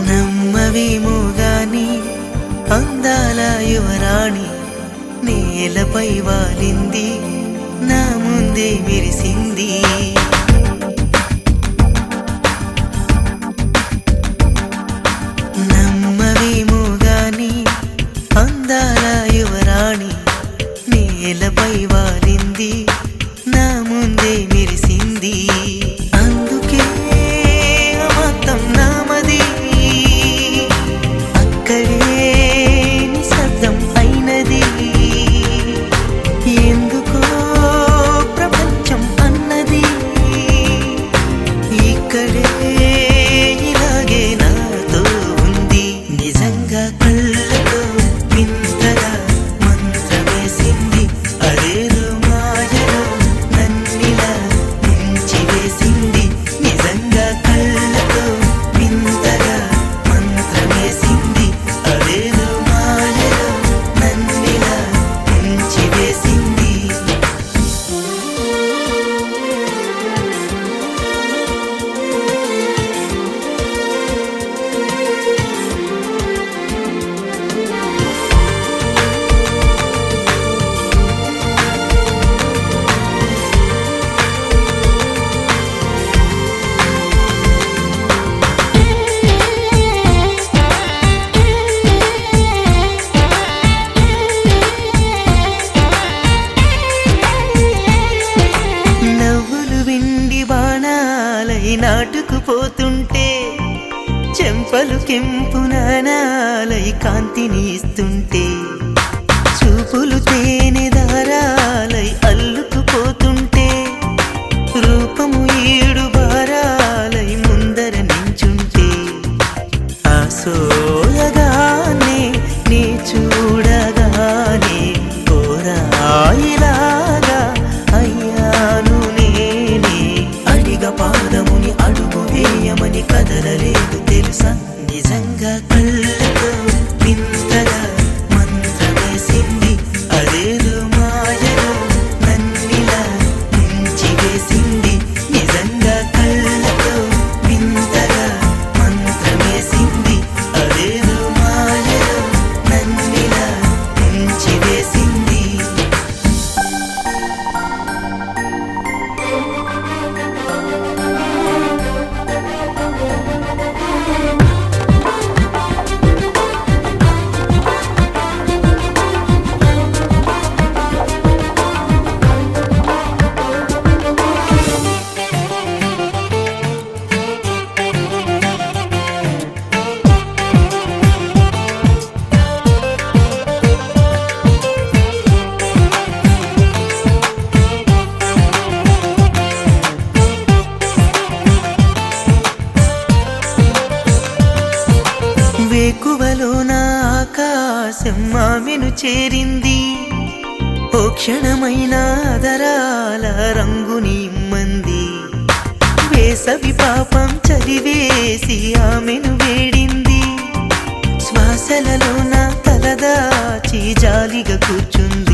నమ్మవేమో గాని అందాల యువరాణి నేలపై వాలింది, నా ముందే మెరిసింది. నమ్మవేమో గాని అందాల యువరాణి నేలపై వాలింది, నా ముందే మెరిసింది. అందుకే మొత్తం నామది, అక్కడే నిశ్శబ్దం అయినది. ఎందుకో ప్రపంచం అన్నది ఇక్కడే ఇలాగే నాతో ఉంది. నిజంగా కళ్ళతో వింతగా మంత్రమేసింది, అదేదో మాయలో నన్నిలా ముంచివేసింది. నిజంగా కళ్ళతో వింతగా మంత్రమేసింది, అదేదో మాయలో నన్నిలా ముంచివేసింది. నవ్వులు విండి బాణాలై నాటుకుపోతుంటే, చెంపలు కెంపు నాణాలై కాంతిని ఇస్తుంటే, చూపులు తేనె దారాలై అల్లుకుపోతుంటే, రూపము ఏడు బారాలై ముందర నించుంటే, ఆ సోయగానే నీ చూడగానే ఓరాయిలాగా అయ్యాను నేనే. అడిగ పాదముని అడుగు వేయమని కదలలేదు తెలుసా. నిజంగా కళ్ళతో వింతగా మంత్రమేసింది, అదేదో మాయలో నన్నిలా ముంచివేసింది. నిజంగా కళ్ళతో వింతగా మంత్రమేసింది, అదేదో మాయలో నన్నిలా ముంచివేసింది. వేకువలో నా ఆకాశం ఆమెను చేరింది, ఓ క్షణమైన ఆదరాల రంగుని ఇమ్మంది. వేసవి పాపం చలివేసి ఆమెను వేడింది, శ్వాసలలో నా తలదాచి జాలిగా కూర్చుంది.